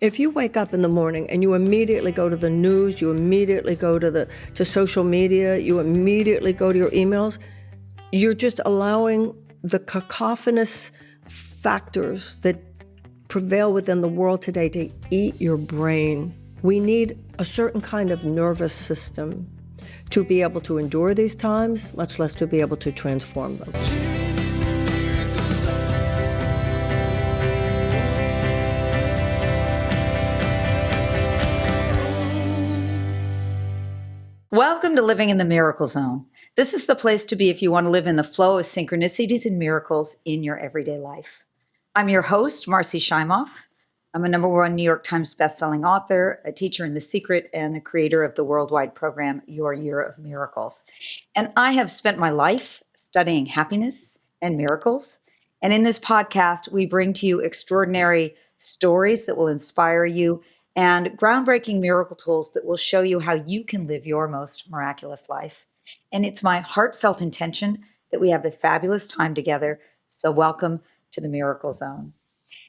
If you wake up in the morning and you immediately go to the news, you immediately go to social media, you immediately go to your emails, you're just allowing the cacophonous factors that prevail within the world today to eat your brain. We need a certain kind of nervous system to be able to endure these times, much less to be able to transform them. Welcome to Living in the Miracle Zone. This is the place to be if you want to live in the flow of synchronicities and miracles in your everyday life. I'm your host, Marci Shimoff. I'm a #1 New York Times bestselling author, a teacher in The Secret, and the creator of the worldwide program, Your Year of Miracles. And I have spent my life studying happiness and miracles. And in this podcast, we bring to you extraordinary stories that will inspire you and groundbreaking miracle tools that will show you how you can live your most miraculous life. And it's my heartfelt intention that we have a fabulous time together. So welcome to the Miracle Zone.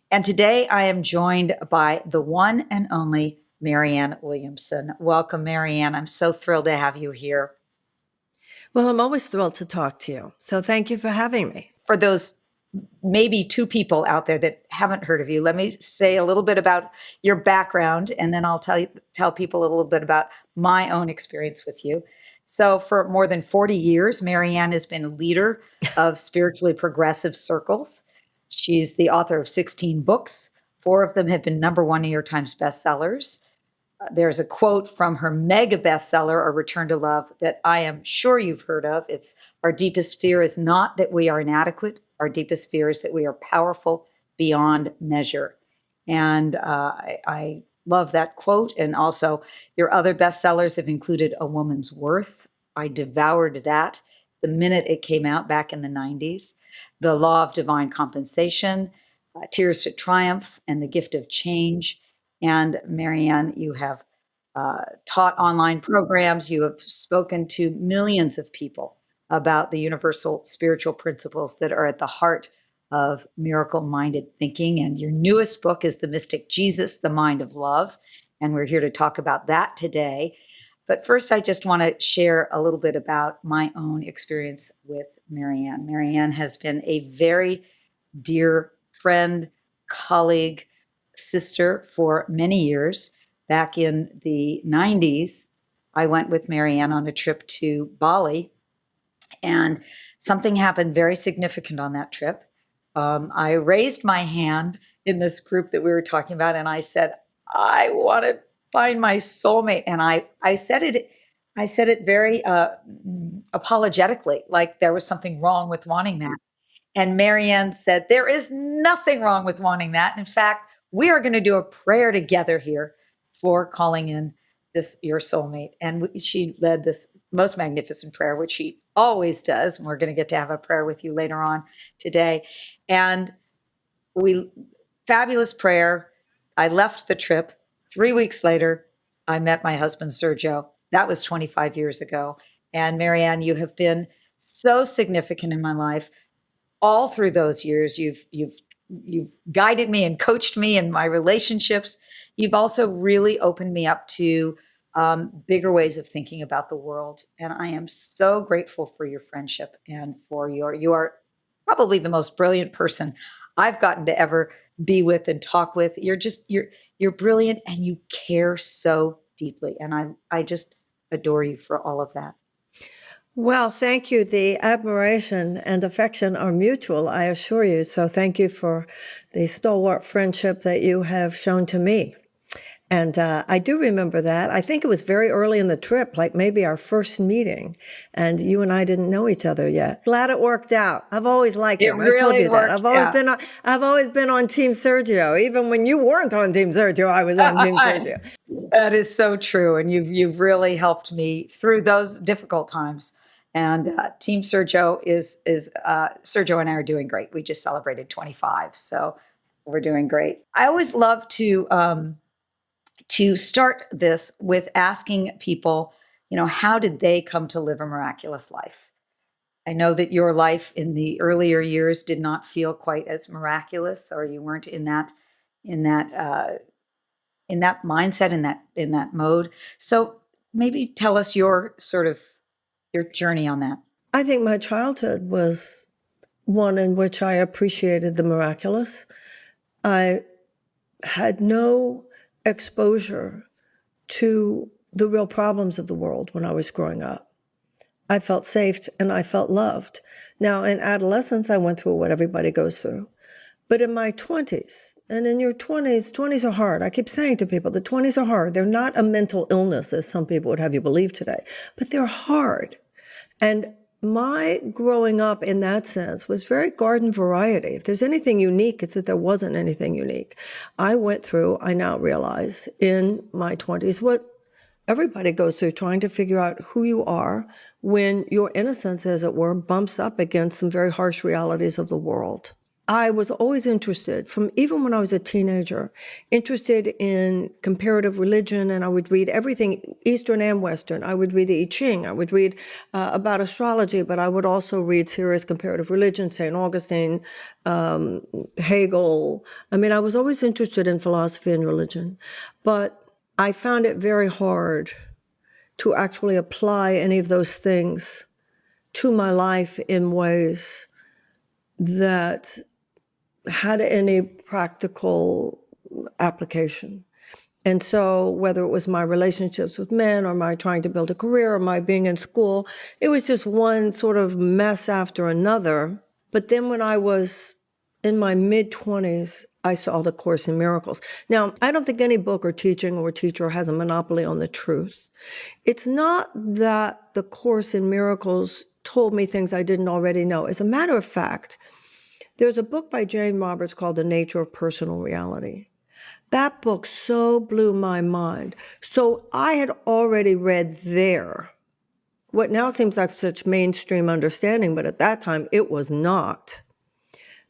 And today I am joined by the one and only Marianne Williamson. Welcome, Marianne. I'm so thrilled to have you here. Well, I'm always thrilled to talk to you. So thank you for having me. For those maybe two people out there that haven't heard of you, let me say a little bit about your background, and then I'll tell people a little bit about my own experience with you. So for more than 40 years, Marianne has been a leader of spiritually progressive circles. She's the author of 16 books. 4 of them have been #1 New York Times bestsellers. There's a quote from her mega bestseller, A Return to Love, that I am sure you've heard of. It's, "Our deepest fear is not that we are inadequate. Our deepest fear is that we are powerful beyond measure." And I love that quote. And also, your other bestsellers have included A Woman's Worth. I devoured that the minute it came out back in the 90s. The Law of Divine Compensation, Tears to Triumph, and The Gift of Change. And Marianne, you have taught online programs. You have spoken to millions of people about the universal spiritual principles that are at the heart of miracle-minded thinking. And your newest book is The Mystic Jesus, The Mind of Love. And we're here to talk about that today. But first, I just want to share a little bit about my own experience with Marianne. Marianne has been a very dear friend, colleague, sister for many years. Back in the 90s, I went with Marianne on a trip to Bali, and something happened very significant on that trip. I raised my hand in this group that we were talking about, and I said, "I want to find my soulmate." And I said it very apologetically, like there was something wrong with wanting that. And Marianne said, "There is nothing wrong with wanting that. In fact, we are going to do a prayer together here for calling in your soulmate." And she led this most magnificent prayer, which she always does. And we're going to get to have a prayer with you later on today. And fabulous prayer. I left the trip. 3 weeks later, I met my husband, Sergio. That was 25 years ago. And Marianne, you have been so significant in my life. All through those years, you've guided me and coached me in my relationships. You've also really opened me up to bigger ways of thinking about the world. And I am so grateful for your friendship and you are probably the most brilliant person I've gotten to ever be with and talk with. You're brilliant, and you care so deeply. And I just adore you for all of that. Well, thank you. The admiration and affection are mutual, I assure you. So thank you for the stalwart friendship that you have shown to me. And I do remember that. I think it was very early in the trip, like maybe our first meeting, and you and I didn't know each other yet. Glad it worked out. I've always liked him. I told you that. I've always been on Team Sergio. Even when you weren't on Team Sergio, I was on Team Sergio. That is so true, and you've really helped me through those difficult times. And Team Sergio is Sergio and I are doing great. We just celebrated 25, so we're doing great. I always love to start this with asking people, how did they come to live a miraculous life? I know that your life in the earlier years did not feel quite as miraculous, or you weren't in that in that mindset, in that mode. So maybe tell us your journey on that. I think my childhood was one in which I appreciated the miraculous. I had no exposure to the real problems of the world when I was growing up. I felt safe and I felt loved. Now, in adolescence, I went through what everybody goes through. But in my 20s, and in your 20s are hard. I keep saying to people, the 20s are hard. They're not a mental illness, as some people would have you believe today, but they're hard. And my growing up in that sense was very garden variety. If there's anything unique, it's that there wasn't anything unique. I went through, I now realize, in my 20s, what everybody goes through, trying to figure out who you are when your innocence, as it were, bumps up against some very harsh realities of the world. I was always interested, from even when I was a teenager, interested in comparative religion, and I would read everything, Eastern and Western. I would read the I Ching. I would read about astrology, but I would also read serious comparative religion, St. Augustine, Hegel. I mean, I was always interested in philosophy and religion, but I found it very hard to actually apply any of those things to my life in ways that had any practical application. And so whether it was my relationships with men or my trying to build a career or my being in school, it was just one sort of mess after another. But then when I was in my mid-20s, I saw the Course in Miracles. Now, I don't think any book or teaching or teacher has a monopoly on the truth. It's not that the Course in Miracles told me things I didn't already know. As a matter of fact, there's a book by Jane Roberts called The Nature of Personal Reality. That book so blew my mind. So I had already read there what now seems like such mainstream understanding, but at that time it was not,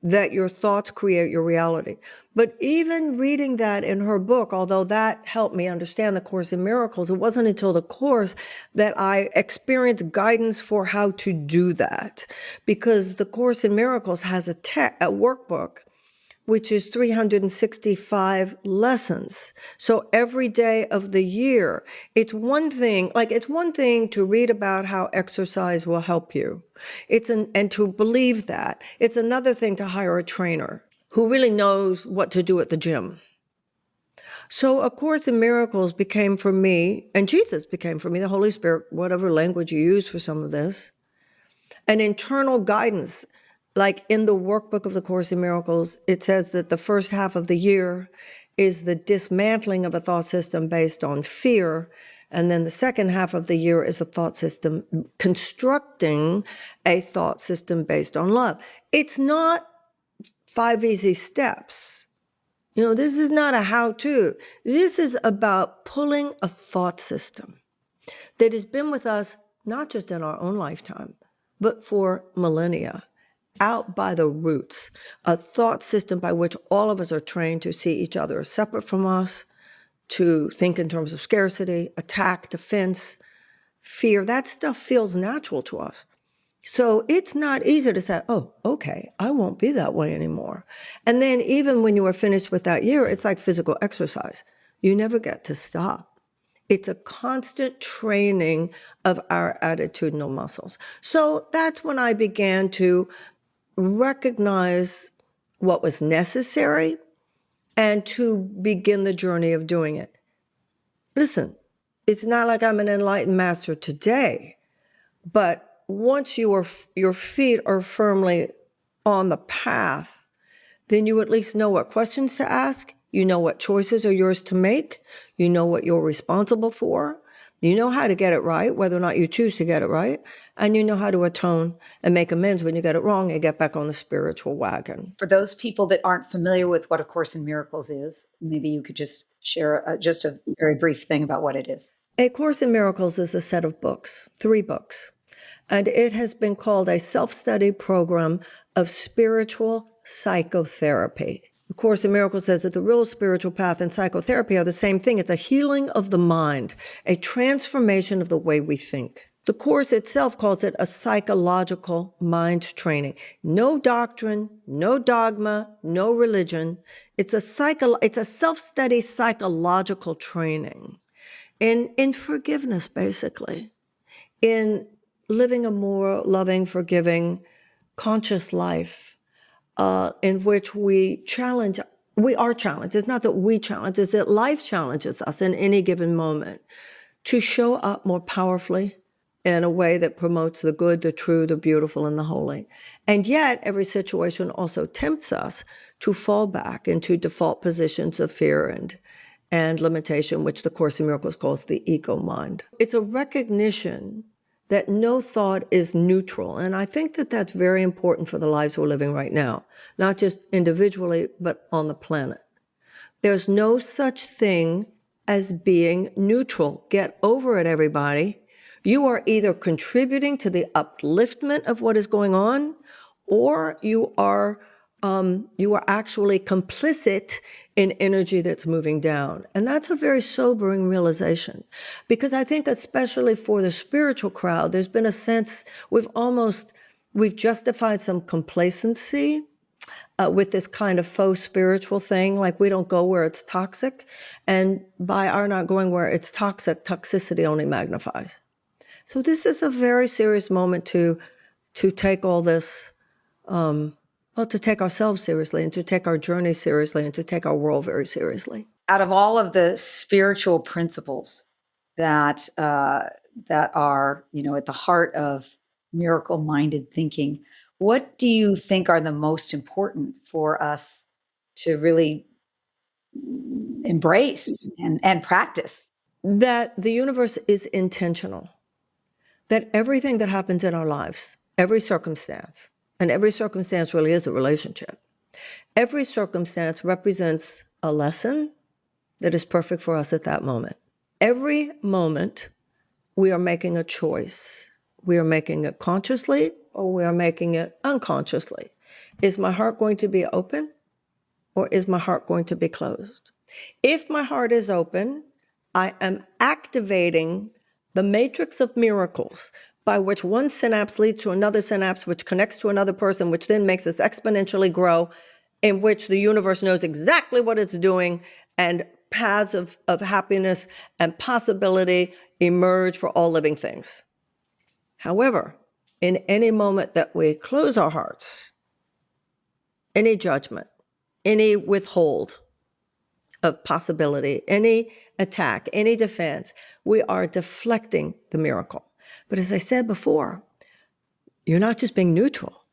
that your thoughts create your reality. But even reading that in her book, although that helped me understand the Course in Miracles, it wasn't until the Course that I experienced guidance for how to do that. Because the Course in Miracles has a workbook, which is 365 lessons. So every day of the year, it's one thing to read about how exercise will help you. And to believe that. It's another thing to hire a trainer who really knows what to do at the gym. So A Course in Miracles became for me, and Jesus became for me, the Holy Spirit, whatever language you use for some of this, an internal guidance. Like in the workbook of the Course in Miracles, it says that the first half of the year is the dismantling of a thought system based on fear. And then the second half of the year is a thought system, constructing a thought system based on love. It's not 5 easy steps. This is not a how-to. This is about pulling a thought system that has been with us, not just in our own lifetime, but for millennia, out by the roots, a thought system by which all of us are trained to see each other as separate from us, to think in terms of scarcity, attack, defense, fear. That stuff feels natural to us. So it's not easy to say, oh, okay, I won't be that way anymore. And then even when you are finished with that year, it's like physical exercise. You never get to stop. It's a constant training of our attitudinal muscles. So that's when I began to recognize what was necessary and to begin the journey of doing it. Listen, it's not like I'm an enlightened master today, but once your feet are firmly on the path, then you at least know what questions to ask. You know what choices are yours to make. You know what you're responsible for. You know how to get it right, whether or not you choose to get it right. And you know how to atone and make amends when you get it wrong and get back on the spiritual wagon. For those people that aren't familiar with what A Course in Miracles is, maybe you could just share just a very brief thing about what it is. A Course in Miracles is a set of books, 3 books. And it has been called a self-study program of spiritual psychotherapy. The Course in Miracles says that the real spiritual path and psychotherapy are the same thing. It's a healing of the mind, a transformation of the way we think. The Course itself calls it a psychological mind training. No doctrine, no dogma, no religion. It's a self-study psychological training in forgiveness, basically, in living a more loving, forgiving, conscious life, in which we are challenged. It's not that we challenge, it's that life challenges us in any given moment to show up more powerfully in a way that promotes the good, the true, the beautiful, and the holy. And yet, every situation also tempts us to fall back into default positions of fear and limitation, which the Course in Miracles calls the ego mind. It's a recognition that no thought is neutral. And I think that that's very important for the lives we're living right now, not just individually, but on the planet. There's no such thing as being neutral. Get over it, everybody. You are either contributing to the upliftment of what is going on, or you are actually complicit in energy that's moving down. And that's a very sobering realization, because I think especially for the spiritual crowd, there's been a sense we've justified some complacency with this kind of faux spiritual thing, like we don't go where it's toxic. And by our not going where it's toxic, toxicity only magnifies. So this is a very serious moment to take all this, to take ourselves seriously, and to take our journey seriously, and to take our world very seriously. Out of all of the spiritual principles that are, at the heart of miracle-minded thinking, what do you think are the most important for us to really embrace and practice? That the universe is intentional. That everything that happens in our lives, every circumstance, and every circumstance really is a relationship, every circumstance represents a lesson that is perfect for us at that moment. Every moment, we are making a choice. We are making it consciously, or we are making it unconsciously. Is my heart going to be open, or is my heart going to be closed? If my heart is open, I am activating the matrix of miracles by which one synapse leads to another synapse, which connects to another person, which then makes us exponentially grow, in which the universe knows exactly what it's doing, and paths of happiness and possibility emerge for all living things. However, in any moment that we close our hearts, any judgment, any withhold of possibility, any attack, any defense, we are deflecting the miracle. But as I said before, you're not just being neutral.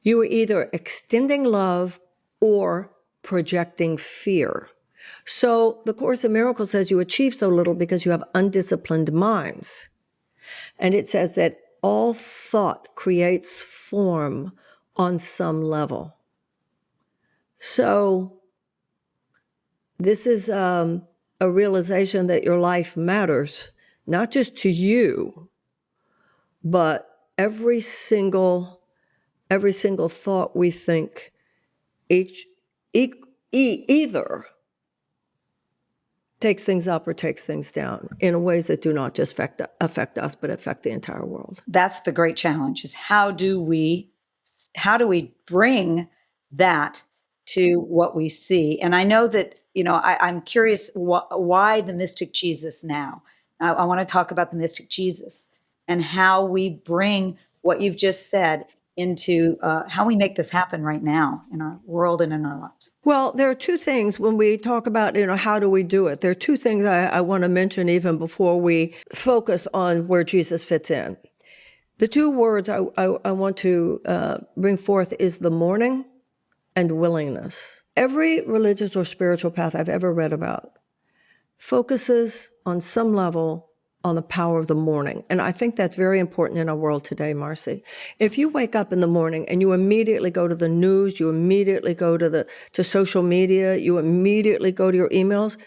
You are either extending love or projecting fear. So the Course in Miracles says you achieve so little because you have undisciplined minds. And it says that all thought creates form on some level. So this is a realization that your life matters, not just to you, but every single thought we think either takes things up or takes things down in ways that do not just affect us, but affect the entire world. That's the great challenge, is how do we bring that to what we see? And I know that, I'm curious why the Mystic Jesus now? I want to talk about the Mystic Jesus and how we bring what you've just said into how we make this happen right now in our world and in our lives. Well, there are two things when we talk about, how do we do it? There are two things I want to mention even before we focus on where Jesus fits in. The two words I want to bring forth is the morning and willingness. Every religious or spiritual path I've ever read about focuses on some level on the power of the morning. And I think that's very important in our world today, Marci. If you wake up in the morning and you immediately go to the news, you immediately go to social media, you immediately go to your emails,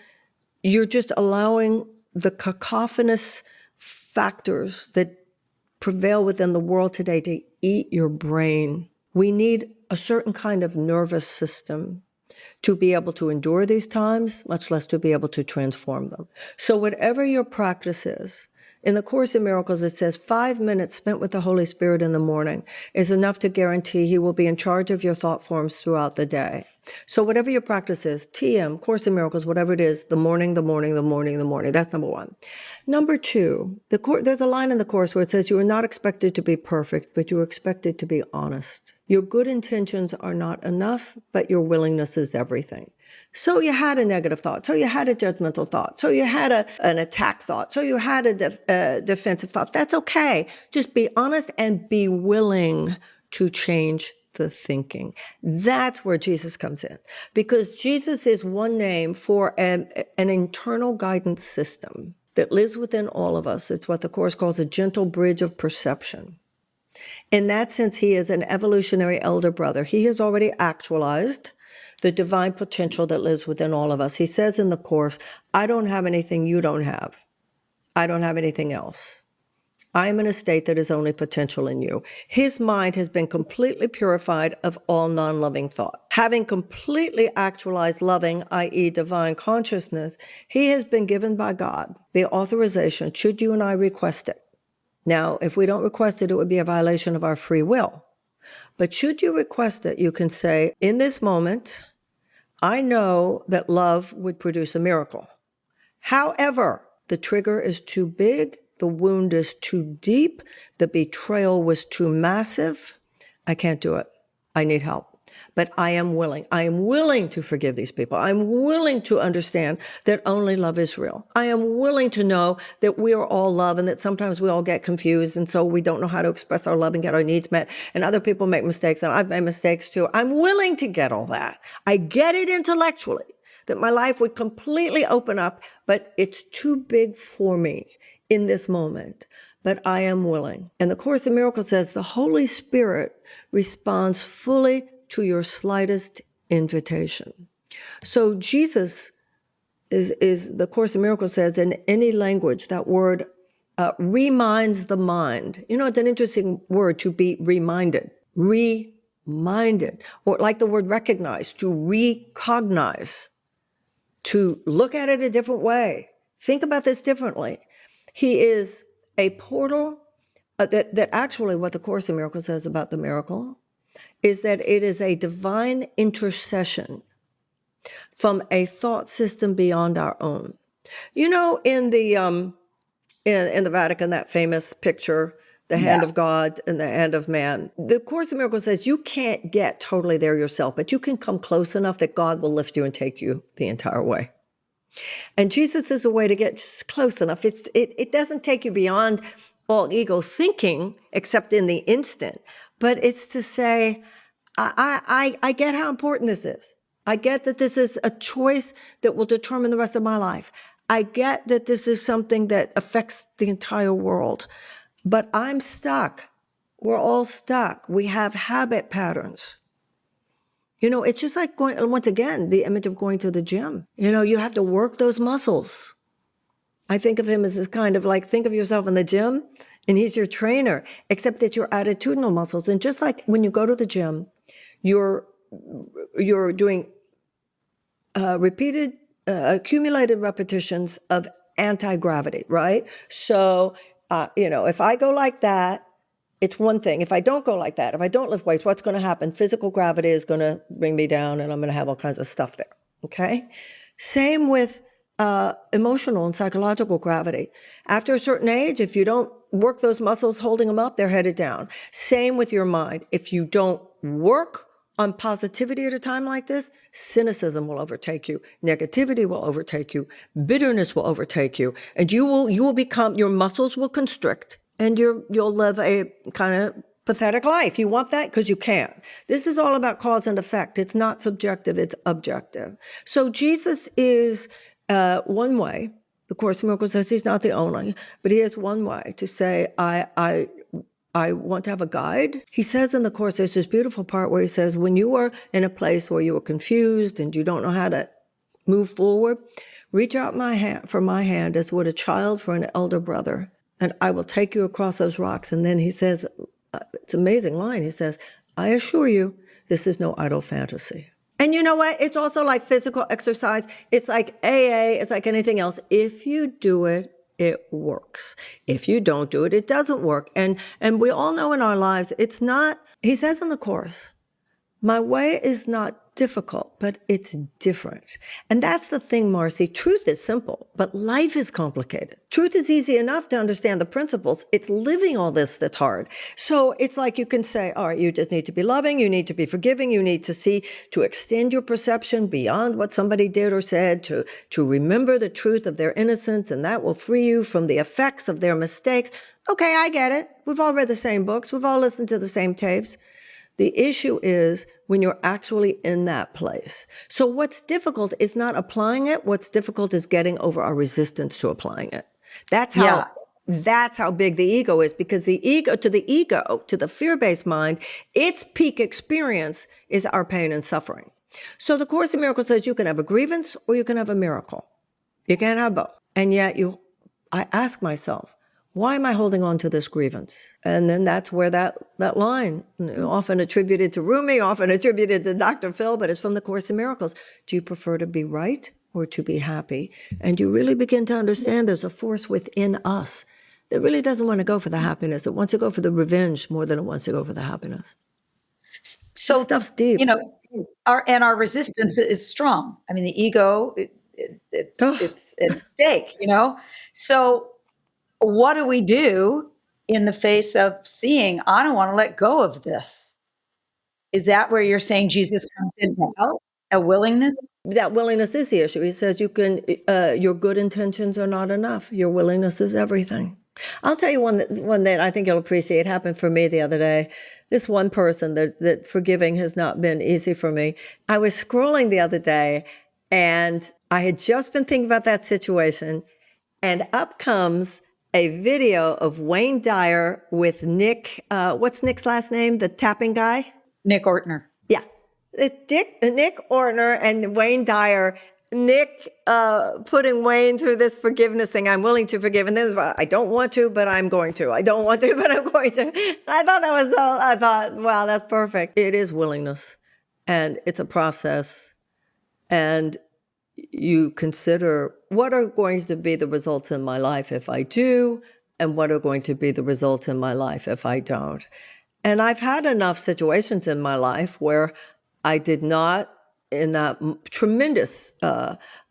you're just allowing the cacophonous factors that prevail within the world today to eat your brain. We need a certain kind of nervous system to be able to endure these times, much less to be able to transform them. So whatever your practice is In the Course in Miracles, it says 5 minutes spent with the Holy Spirit in the morning is enough to guarantee he will be in charge of your thought forms throughout the day. So whatever your practice is, TM, Course in Miracles, whatever it is, the morning, that's number one. Number two, there's a line in the Course where it says you are not expected to be perfect, but you are expected to be honest. Your good intentions are not enough, but your willingness is everything. So you had a negative thought. So you had a judgmental thought. So you had an attack thought. So you had a defensive thought. That's okay. Just be honest and be willing to change the thinking. That's where Jesus comes in, because Jesus is one name for an internal guidance system that lives within all of us. It's what the Course calls a gentle bridge of perception. In that sense, he is an evolutionary elder brother. He has already actualized the divine potential that lives within all of us. He says in the Course, I don't have anything you don't have. I don't have anything else. I am in a state that is only potential in you. His mind has been completely purified of all non-loving thought. Having completely actualized loving, i.e. divine consciousness, he has been given by God the authorization, should you and I request it. Now, if we don't request it, it would be a violation of our free will. But should you request it, you can say, in this moment, I know that love would produce a miracle. However, the trigger is too big, the wound is too deep, the betrayal was too massive. I can't do it. I need help. But I am willing. I am willing to forgive these people. I'm willing to understand that only love is real. I am willing to know that we are all love and that sometimes we all get confused and so we don't know how to express our love and get our needs met. And other people make mistakes and I've made mistakes too. I'm willing to get all that. I get it intellectually that my life would completely open up, but it's too big for me in this moment. But I am willing. And the Course in Miracles says the Holy Spirit responds fully to your slightest invitation. So Jesus is the Course in Miracles says, in any language, that word reminds the mind. You know, it's an interesting word, to be reminded. Reminded. Or like the word recognize, to recognize. To look at it a different way. Think about this differently. He is a portal that actually what the Course in Miracles says about the miracle is that it is a divine intercession from a thought system beyond our own. You know, in the Vatican, that famous picture, the hand of God and the hand of man, the Course in Miracles says you can't get totally there yourself, but you can come close enough that God will lift you and take you the entire way. And Jesus is a way to get just close enough. It doesn't take you beyond all ego thinking, except in the instant. But it's to say, I get how important this is. I get that this is a choice that will determine the rest of my life. I get that this is something that affects the entire world. But I'm stuck. We're all stuck. We have habit patterns. You know, it's just like going, once again, the image of going to the gym. You know, you have to work those muscles. I think of him as this kind of like, think of yourself in the gym and he's your trainer, except that your attitudinal muscles. And just like when you go to the gym, you're doing repeated, accumulated repetitions of anti-gravity, right? So, you know, if I go like that, it's one thing. If I don't go like that, if I don't lift weights, what's going to happen? Physical gravity is going to bring me down and I'm going to have all kinds of stuff there, okay? Same with emotional and psychological gravity. After a certain age, if you don't work those muscles holding them up, they're headed down. Same with your mind. If you don't work on positivity at a time like this, cynicism will overtake you, negativity will overtake you, bitterness will overtake you, and you will become, your muscles will constrict, and you'll live a kind of pathetic life. You want that because you can't. This is all about cause and effect. It's not subjective, it's objective. So Jesus is one way. The Course in Miracles says he's not the only, but he is one way to say, I want to have a guide. He says in the Course, there's this beautiful part where he says, when you are in a place where you are confused and you don't know how to move forward, reach out for my hand as would a child for an elder brother, and I will take you across those rocks. And then he says, it's an amazing line. He says, I assure you, this is no idle fantasy. And you know what? It's also like physical exercise. It's like AA. It's like anything else. If you do it it works. If you don't do it, it doesn't work. And we all know in our lives, it's not, he says in the Course, my way is not difficult, but it's different. And that's the thing, Marci. Truth is simple, but life is complicated. Truth is easy enough to understand the principles. It's living all this that's hard. So it's like you can say, all right, you just need to be loving, you need to be forgiving, you need to extend your perception beyond what somebody did or said, to remember the truth of their innocence, and that will free you from the effects of their mistakes. Okay, I get it. We've all read the same books. We've all listened to the same tapes. The issue is when you're actually in that place. So what's difficult is not applying it. What's difficult is getting over our resistance to applying it. That's how big the ego is, because the ego, to the fear-based mind, its peak experience is our pain and suffering. So the Course in Miracles says you can have a grievance or you can have a miracle. You can't have both. And yet I ask myself, why am I holding on to this grievance? And then that's where that line, often attributed to Rumi, often attributed to Dr. Phil, but it's from the Course in Miracles. Do you prefer to be right or to be happy? And you really begin to understand there's a force within us that really doesn't want to go for the happiness. It wants to go for the revenge more than it wants to go for the happiness. So this stuff's deep. Our resistance is strong. I mean, the ego, it's at stake, So what do we do in the face of seeing, I don't want to let go of this? Is that where you're saying Jesus comes in to help? A willingness? That willingness is the issue. He says your good intentions are not enough. Your willingness is everything. I'll tell you one that I think you'll appreciate. Happened for me the other day. This one person that forgiving has not been easy for me. I was scrolling the other day and I had just been thinking about that situation, and up comes a video of Wayne Dyer with Nick, what's Nick's last name? The tapping guy? Nick Ortner. Yeah. It's Nick Ortner and Wayne Dyer. Nick putting Wayne through this forgiveness thing. I'm willing to forgive. And then I don't want to, but I'm going to. I don't want to, but I'm going to. I thought, wow, that's perfect. It is willingness. And it's a process. And you consider what are going to be the results in my life if I do, and what are going to be the results in my life if I don't. And I've had enough situations in my life where I did not, in that tremendous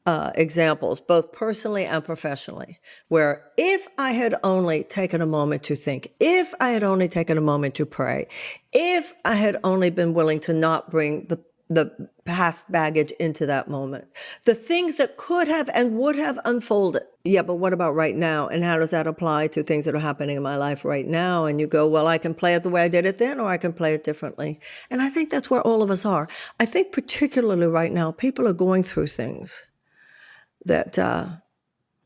examples, both personally and professionally, where if I had only taken a moment to think, if I had only taken a moment to pray, if I had only been willing to not bring the past baggage into that moment, the things that could have and would have unfolded. Yeah, but what about right now? And how does that apply to things that are happening in my life right now? And you go, well, I can play it the way I did it then, or I can play it differently. And I think that's where all of us are. I think particularly right now, people are going through things that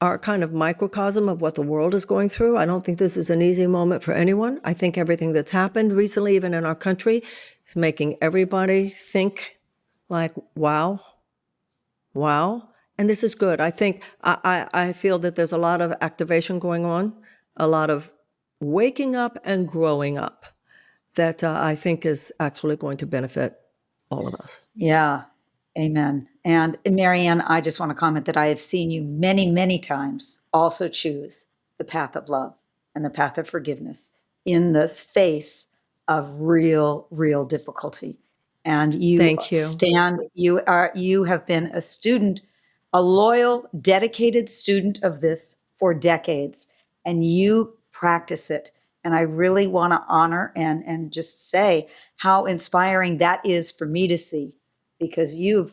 are kind of microcosm of what the world is going through. I don't think this is an easy moment for anyone. I think everything that's happened recently, even in our country, is making everybody think like, wow. And this is good. I think, I feel that there's a lot of activation going on, a lot of waking up and growing up that I think is actually going to benefit all of us. Yeah. Amen. And Marianne, I just want to comment that I have seen you many, many times also choose the path of love and the path of forgiveness in the face of real difficulty. And you Thank you. you have been a student, a loyal, dedicated student of this for decades, and you practice it. And I really want to honor and just say how inspiring that is for me to see, because you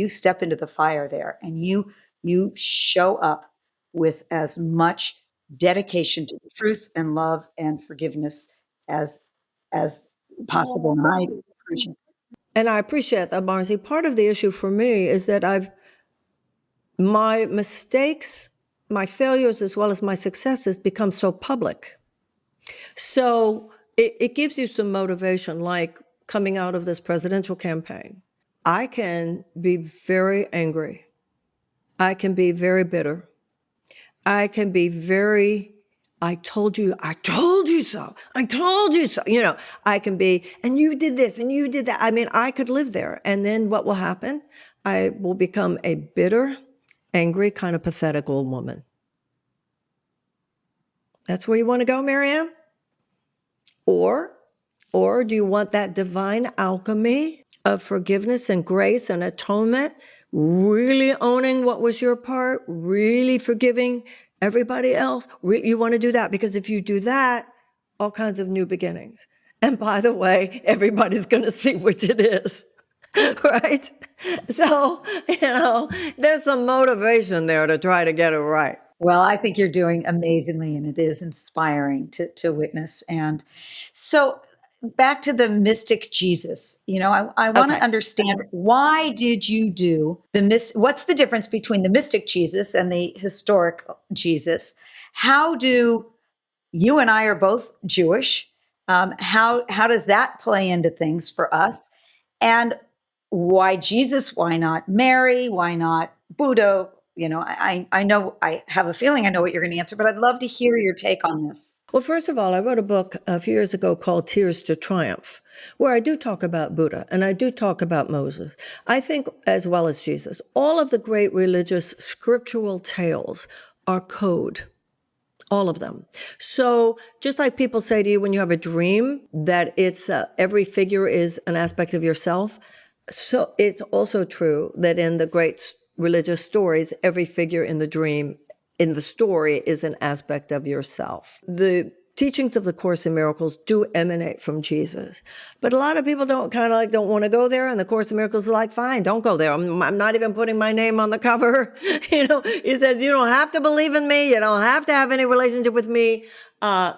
step into the fire there and you show up with as much dedication to the truth and love and forgiveness as possible. And I appreciate it. And I appreciate that, Marci. Part of the issue for me is that my mistakes, my failures, as well as my successes become so public. So it gives you some motivation, like coming out of this presidential campaign. I can be very angry. I can be very bitter. I can be very, I told you so. I told you so. I can be, and you did this and you did that. I mean, I could live there. And then what will happen? I will become a bitter, angry, kind of pathetic old woman. That's where you want to go, Marianne? Or do you want that divine alchemy of forgiveness and grace and atonement, really owning what was your part, really forgiving everybody else? You want to do that, because if you do that, all kinds of new beginnings. And by the way, everybody's going to see which it is. Right? So, there's some motivation there to try to get it right. Well, I think you're doing amazingly, and it is inspiring to witness. And so back to the mystic Jesus, I want to Okay. understand, why did you do what's the difference between the mystic Jesus and the historic Jesus? How do you and I are both Jewish? How does that play into things for us? And why Jesus? Why not Mary? Why not Buddha? I know, I have a feeling I know what you're going to answer, but I'd love to hear your take on this. Well, first of all, I wrote a book a few years ago called Tears to Triumph, where I do talk about Buddha and I do talk about Moses. I think, as well as Jesus, all of the great religious scriptural tales are code. All of them. So just like people say to you when you have a dream that it's every figure is an aspect of yourself, so it's also true that in the great religious stories, every figure in the dream, in the story, is an aspect of yourself. The teachings of the Course in Miracles do emanate from Jesus. But a lot of people don't want to go there, and the Course in Miracles is like, fine, don't go there. I'm not even putting my name on the cover. He says, you don't have to believe in me. You don't have to have any relationship with me.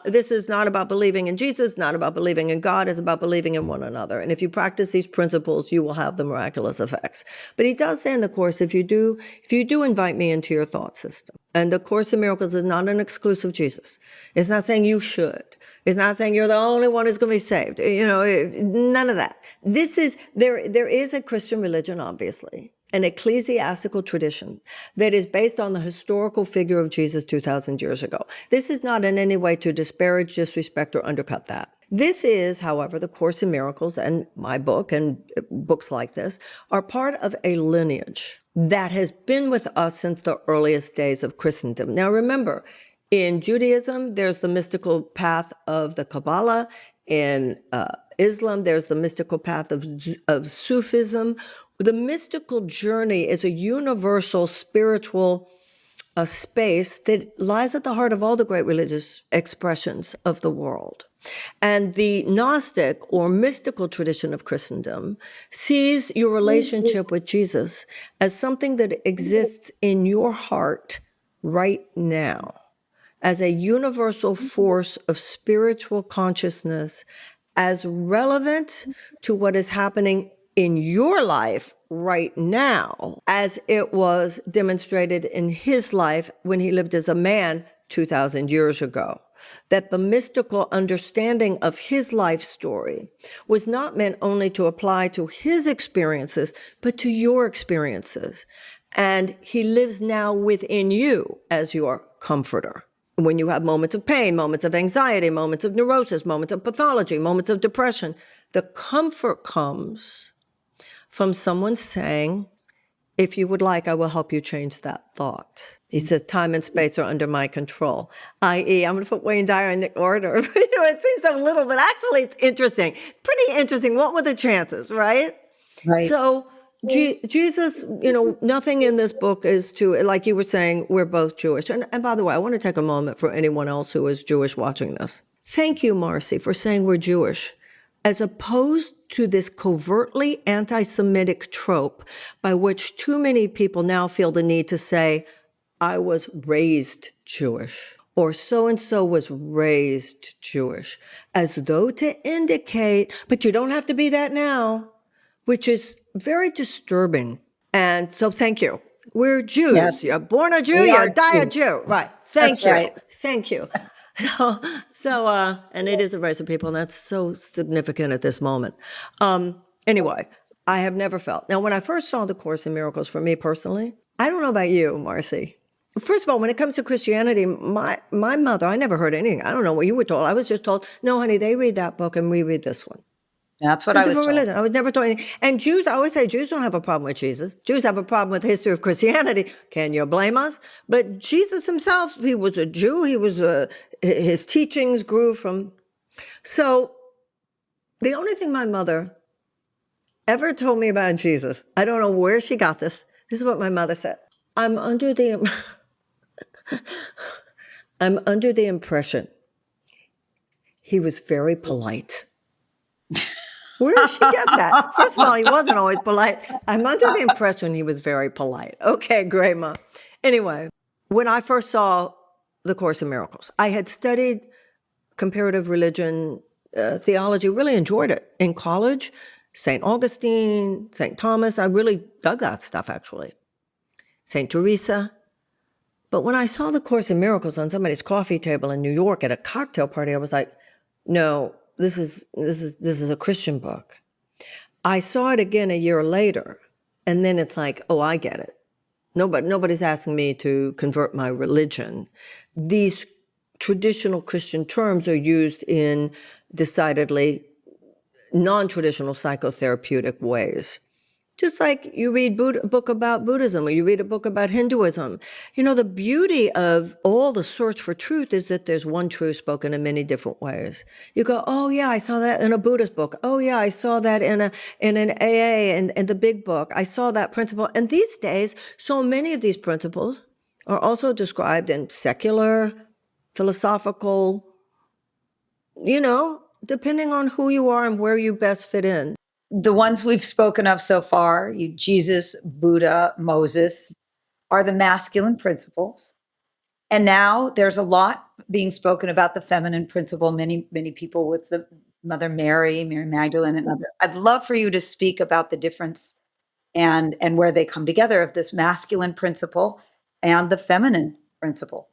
This is not about believing in Jesus, not about believing in God. It's about believing in one another. And if you practice these principles, you will have the miraculous effects. But he does say in the Course, if you do invite me into your thought system, and the Course in Miracles is not an exclusive Jesus. It's not saying you should. It's not saying you're the only one who's going to be saved. None of that. There is a Christian religion, obviously, an ecclesiastical tradition that is based on the historical figure of Jesus 2,000 years ago. This is not in any way to disparage, disrespect, or undercut that. This is, however, the Course in Miracles and my book and books like this are part of a lineage that has been with us since the earliest days of Christendom. Now, remember, in Judaism, there's the mystical path of the Kabbalah. In Islam, there's the mystical path of Sufism. The mystical journey is a universal spiritual space that lies at the heart of all the great religious expressions of the world. And the Gnostic or mystical tradition of Christendom sees your relationship with Jesus as something that exists in your heart right now, as a universal force of spiritual consciousness, as relevant to what is happening in your life right now as it was demonstrated in his life when he lived as a man 2,000 years ago. That the mystical understanding of his life story was not meant only to apply to his experiences, but to your experiences. And he lives now within you as your comforter. When you have moments of pain, moments of anxiety, moments of neurosis, moments of pathology, moments of depression, the comfort comes from someone saying, if you would like, I will help you change that thought. He says, time and space are under my control, i.e., I'm going to put Wayne Dyer in the order. It seems so little, but actually it's interesting. Pretty interesting. What were the chances, right? Right. So Jesus, nothing in this book is to, like you were saying, we're both Jewish. And by the way, I want to take a moment for anyone else who is Jewish watching this. Thank you, Marci, for saying we're Jewish, as opposed to this covertly anti-Semitic trope by which too many people now feel the need to say, I was raised Jewish, or so-and-so was raised Jewish, as though to indicate, but you don't have to be that now, which is very disturbing. And so thank you. We're Jews. Yes. You're born a Jew, We you are die a Jews. Jew. Right. Thank That's you. right. Thank you. And it is a race of people, and that's so significant at this moment. Anyway, I have never felt. Now, when I first saw the Course in Miracles, for me personally, I don't know about you, Marci. First of all, when it comes to Christianity, my mother, I never heard anything. I don't know what you were told. I was just told, no, honey, they read that book and we read this one. That's what A I was different told. religion. I was never taught anything. And Jews, I always say Jews don't have a problem with Jesus. Jews have a problem with the history of Christianity. Can you blame us? But Jesus himself, he was a Jew. His teachings grew from. So the only thing my mother ever told me about Jesus, I don't know where she got this. This is what my mother said. I'm under the impression he was very polite. Where did she get that? First of all, he wasn't always polite. I'm under the impression he was very polite. Okay, great, Mom. Anyway, when I first saw The Course in Miracles, I had studied comparative religion, theology, really enjoyed it. In college, St. Augustine, St. Thomas, I really dug that stuff, actually. St. Teresa. But when I saw The Course in Miracles on somebody's coffee table in New York at a cocktail party, I was like, no, this is a Christian book. I saw it again a year later, and then it's like, oh, I get it. Nobody's asking me to convert my religion. These traditional Christian terms are used in decidedly non-traditional psychotherapeutic ways. Just like you read a book about Buddhism or you read a book about Hinduism. You know, the beauty of all the search for truth is that there's one truth spoken in many different ways. You go, oh yeah, I saw that in a Buddhist book. Oh yeah, I saw that in an AA and the big book. I saw that principle. And these days, so many of these principles are also described in secular, philosophical, depending on who you are and where you best fit in. The ones we've spoken of so far, Jesus, Buddha, Moses, are the masculine principles. And now there's a lot being spoken about the feminine principle. Many people with the Mother Mary Magdalene, and other. I'd love for you to speak about the difference and where they come together of this masculine principle and the feminine principle.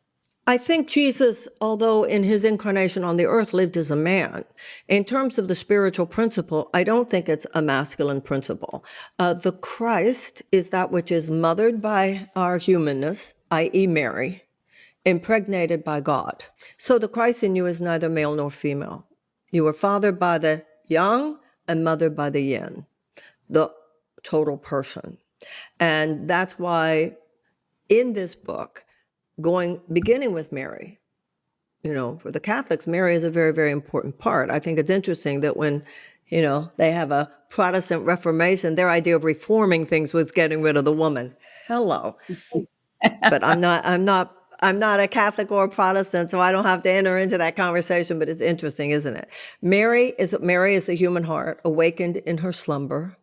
I think Jesus, although in his incarnation on the earth lived as a man, in terms of the spiritual principle, I don't think it's a masculine principle. The Christ is that which is mothered by our humanness, i.e. Mary, impregnated by God. So the Christ in you is neither male nor female. You are fathered by the yang and mothered by the yin, the total person. And that's why in this book, beginning with Mary, for the Catholics, Mary is a very, very important part. I think it's interesting that when, they have a Protestant Reformation, their idea of reforming things was getting rid of the woman. Hello. But I'm not a Catholic or a Protestant, so I don't have to enter into that conversation, but it's interesting, isn't it? Mary is the human heart awakened in her slumber.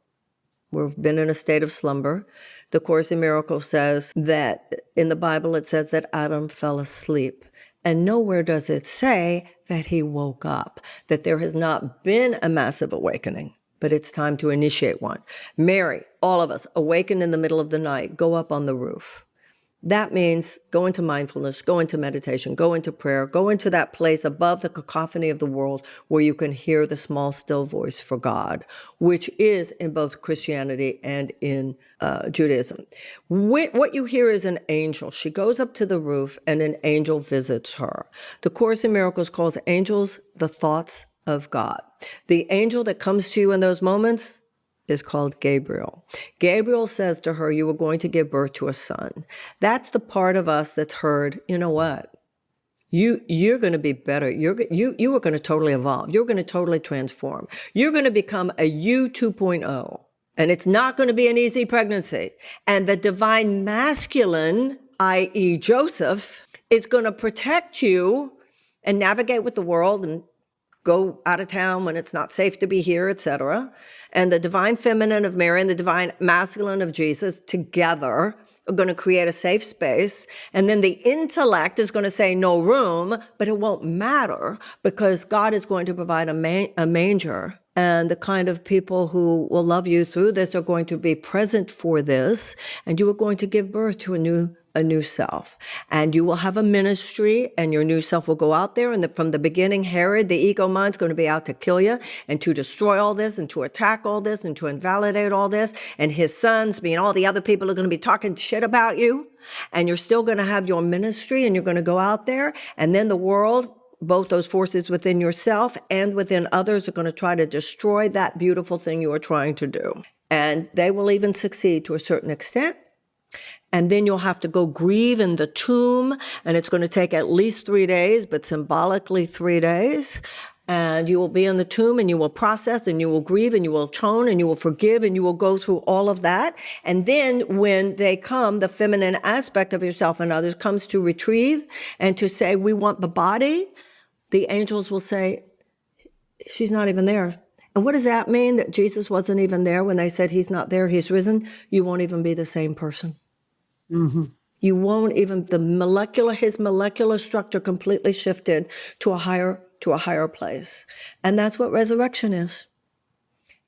We've been in a state of slumber. The Course in Miracles says that in the Bible, it says that Adam fell asleep. And nowhere does it say that he woke up, that there has not been a massive awakening, but it's time to initiate one. Mary, all of us, awakened in the middle of the night, go up on the roof. That means go into mindfulness, go into meditation, go into prayer, go into that place above the cacophony of the world where you can hear the small, still voice for God, which is in both Christianity and in Judaism. What you hear is an angel. She goes up to the roof and an angel visits her. The Course in Miracles calls angels the thoughts of God. The angel that comes to you in those moments is called Gabriel. Gabriel says to her, you are going to give birth to a son. That's the part of us that's heard, you know what? You're going to be better. You are going to totally evolve. You're going to totally transform. You're going to become a you 2.0. And it's not going to be an easy pregnancy. And the divine masculine, i.e. Joseph, is going to protect you and navigate with the world and go out of town when it's not safe to be here, etc. And the divine feminine of Mary and the divine masculine of Jesus together are going to create a safe space. And then the intellect is going to say no room, but it won't matter because God is going to provide a manger. And the kind of people who will love you through this are going to be present for this. And you are going to give birth to a new self. And you will have a ministry and your new self will go out there. And from the beginning, Herod, the ego mind's going to be out to kill you and to destroy all this and to attack all this and to invalidate all this. And his sons, being all the other people, are going to be talking shit about you. And you're still going to have your ministry and you're going to go out there. And then the world, both those forces within yourself and within others are going to try to destroy that beautiful thing you are trying to do. And they will even succeed to a certain extent. And then you'll have to go grieve in the tomb, and it's going to take at least 3 days, but symbolically 3 days. And you will be in the tomb, and you will process, and you will grieve, and you will atone, and you will forgive, and you will go through all of that. And then when they come, the feminine aspect of yourself and others comes to retrieve and to say, we want the body, the angels will say, she's not even there. And what does that mean? That Jesus wasn't even there when they said he's not there, he's risen? You won't even be the same person. Mm-hmm. You won't even, his molecular structure completely shifted to a higher place. And that's what resurrection is.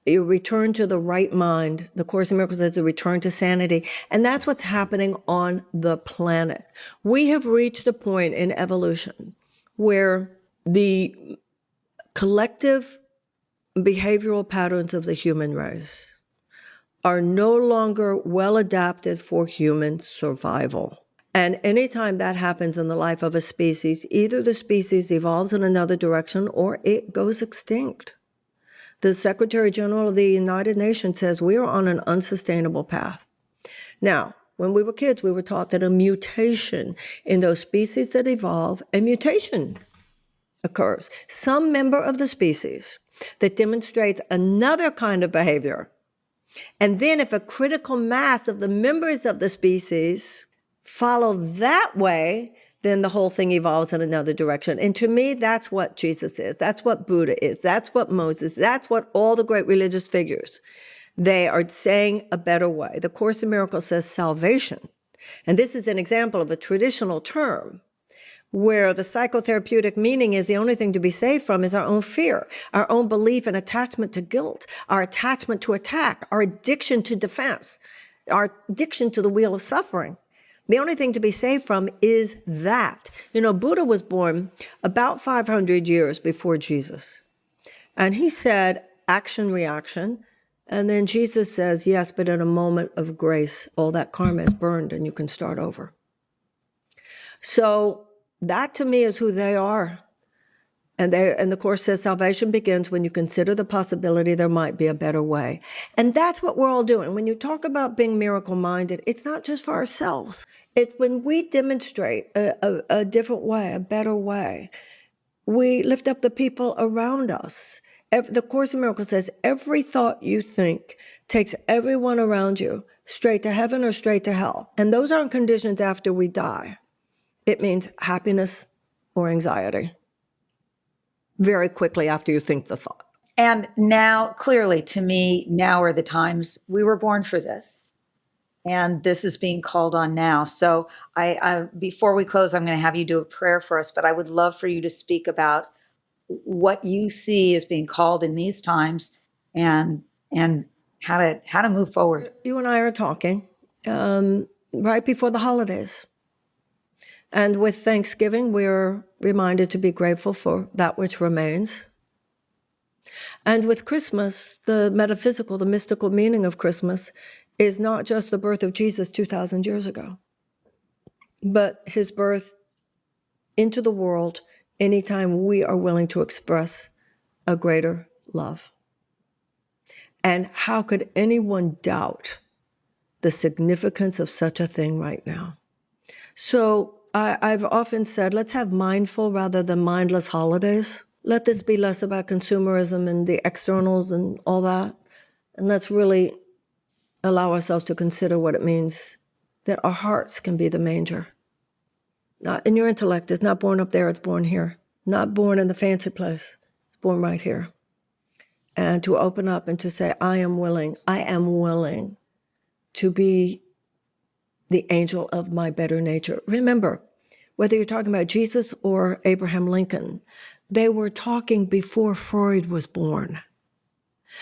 You return to the right mind. The Course in Miracles says a return to sanity. And that's what's happening on the planet. We have reached a point in evolution where the collective behavioral patterns of the human race are no longer well adapted for human survival. And anytime that happens in the life of a species, either the species evolves in another direction or it goes extinct. The Secretary General of the United Nations says we are on an unsustainable path. Now, when we were kids, we were taught that a mutation in those species that evolve, a mutation occurs. Some member of the species that demonstrates another kind of behavior. And then if a critical mass of the members of the species follow that way, then the whole thing evolves in another direction. And to me, that's what Jesus is. That's what Buddha is. That's what Moses, that's what all the great religious figures, they are saying a better way. The Course in Miracles says salvation. And this is an example of a traditional term where the psychotherapeutic meaning is the only thing to be saved from is our own fear, our own belief and attachment to guilt, our attachment to attack, our addiction to defense, our addiction to the wheel of suffering. The only thing to be saved from is that. You know, Buddha was born about 500 years before Jesus. And he said, action, reaction. And then Jesus says, yes, but in a moment of grace, all that karma is burned and you can start over. So that to me is who they are. And the Course says salvation begins when you consider the possibility there might be a better way. And that's what we're all doing. When you talk about being miracle-minded, it's not just for ourselves. It's when we demonstrate a different way, a better way. We lift up the people around us. The Course in Miracles says every thought you think takes everyone around you straight to heaven or straight to hell. And those aren't conditions after we die. It means happiness or anxiety very quickly after you think the thought. And now, clearly, to me, now are the times we were born for this. And this is being called on now. So I before we close, I'm going to have you do a prayer for us, but I would love for you to speak about what you see as being called in these times and how to move forward. You and I are talking right before the holidays. And with Thanksgiving, we're reminded to be grateful for that which remains. And with Christmas, the metaphysical, the mystical meaning of Christmas is not just the birth of Jesus 2,000 years ago, but his birth into the world anytime we are willing to express a greater love. And how could anyone doubt the significance of such a thing right now? So I've often said, let's have mindful rather than mindless holidays. Let this be less about consumerism and the externals and all that. And let's really allow ourselves to consider what it means that our hearts can be the manger. Not in your intellect. It's not born up there, it's born here. Not born in the fancy place. It's born right here. And to open up and to say, I am willing to be the angel of my better nature. Remember, whether you're talking about Jesus or Abraham Lincoln, they were talking before Freud was born.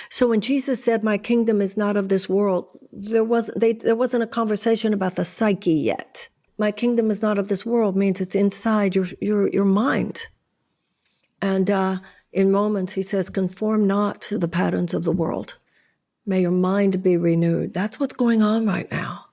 So when Jesus said, my kingdom is not of this world, there wasn't a conversation about the psyche yet. My kingdom is not of this world means it's inside your mind. And in moments, he says, conform not to the patterns of the world. May your mind be renewed. That's what's going on right now.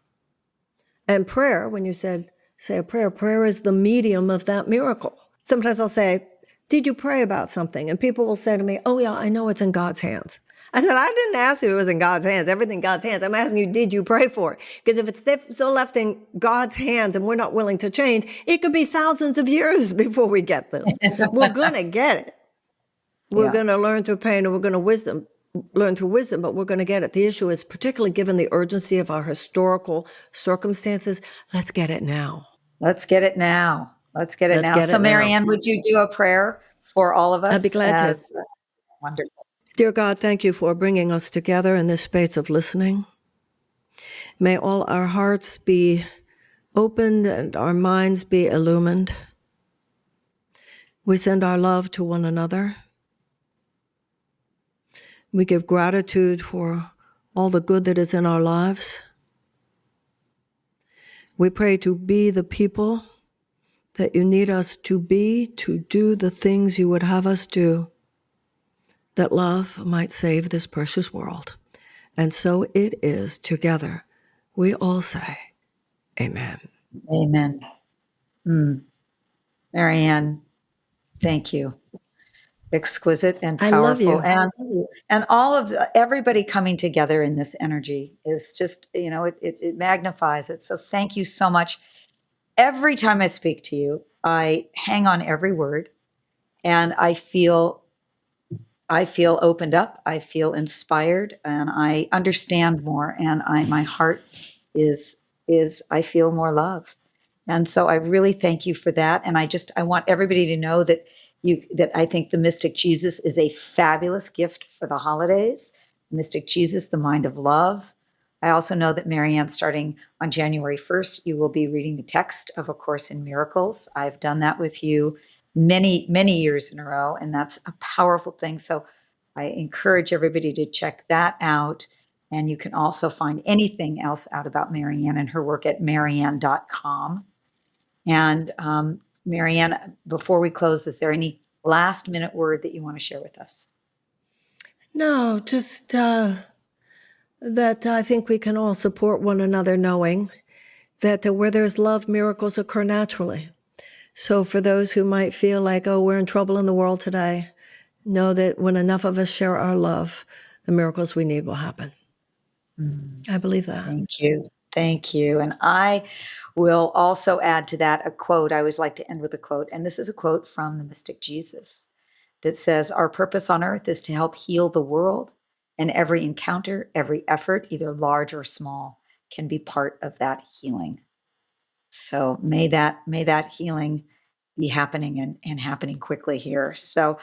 And prayer, when you say a prayer is the medium of that miracle. Sometimes I'll say, did you pray about something? And people will say to me, oh yeah, I know it's in God's hands. I said, I didn't ask you if it was in God's hands. Everything in God's hands. I'm asking you, did you pray for it? Because if it's still left in God's hands and we're not willing to change, it could be thousands of years before we get this. We're going to get it. We're Yeah. going to learn through pain, and we're going to learn through wisdom, but we're going to get it. The issue is, particularly given the urgency of our historical circumstances, let's get it now. Let's get it now. Let's get it Let's now. get So, it now. Marianne, would you do a prayer for all of us? I'd be glad to. Wonderful. Dear God, thank you for bringing us together in this space of listening. May all our hearts be opened and our minds be illumined. We send our love to one another. We give gratitude for all the good that is in our lives. We pray to be the people that you need us to be, to do the things you would have us do, that love might save this precious world. And so it is. Together, we all say, amen. Amen. Marianne, thank you. Exquisite and I love powerful. you. And all of everybody coming together in this energy is just, it magnifies it. So thank you so much. Every time I speak to you, I hang on every word, and I feel opened up. I feel inspired, and I understand more, and my heart is I feel more love. And so I really thank you for that. And I want everybody to know that I think the Mystic Jesus is a fabulous gift for the holidays. Mystic Jesus, the mind of love. I also know that, Marianne, starting on January 1st, you will be reading the text of A Course in Miracles. I've done that with you many, many years in a row, and that's a powerful thing. So I encourage everybody to check that out. And you can also find anything else out about Marianne and her work at marianne.com. And Marianne, before we close, is there any last minute word that you want to share with us? No, just that I think we can all support one another, knowing that where there's love, miracles occur naturally. So for those who might feel like, oh, we're in trouble in the world today, know that when enough of us share our love, the miracles we need will happen. I believe that. Thank you. Thank you. And I will also add to that a quote. I always like to end with a quote. And this is a quote from the Mystic Jesus that says, our purpose on earth is to help heal the world. And every encounter, every effort, either large or small, can be part of that healing. So may that healing be happening and happening quickly here. So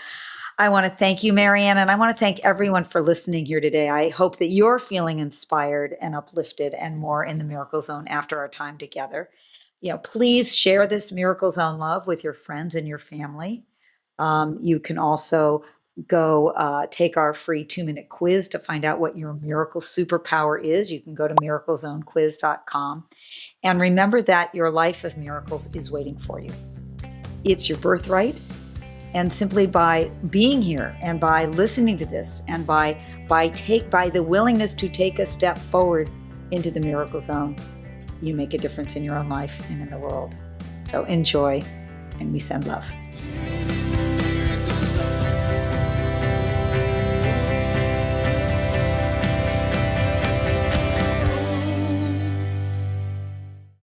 I want to thank you, Marianne, and I want to thank everyone for listening here today. I hope that you're feeling inspired and uplifted and more in the Miracle Zone after our time together. Please share this Miracle Zone love with your friends and your family. You can also go take our free 2-minute quiz to find out what your miracle superpower is. You can go to miraclezonequiz.com. And remember that your life of miracles is waiting for you. It's your birthright. And simply by being here and by listening to this and by the willingness to take a step forward into the Miracle Zone, you make a difference in your own life and in the world. So enjoy, and we send love.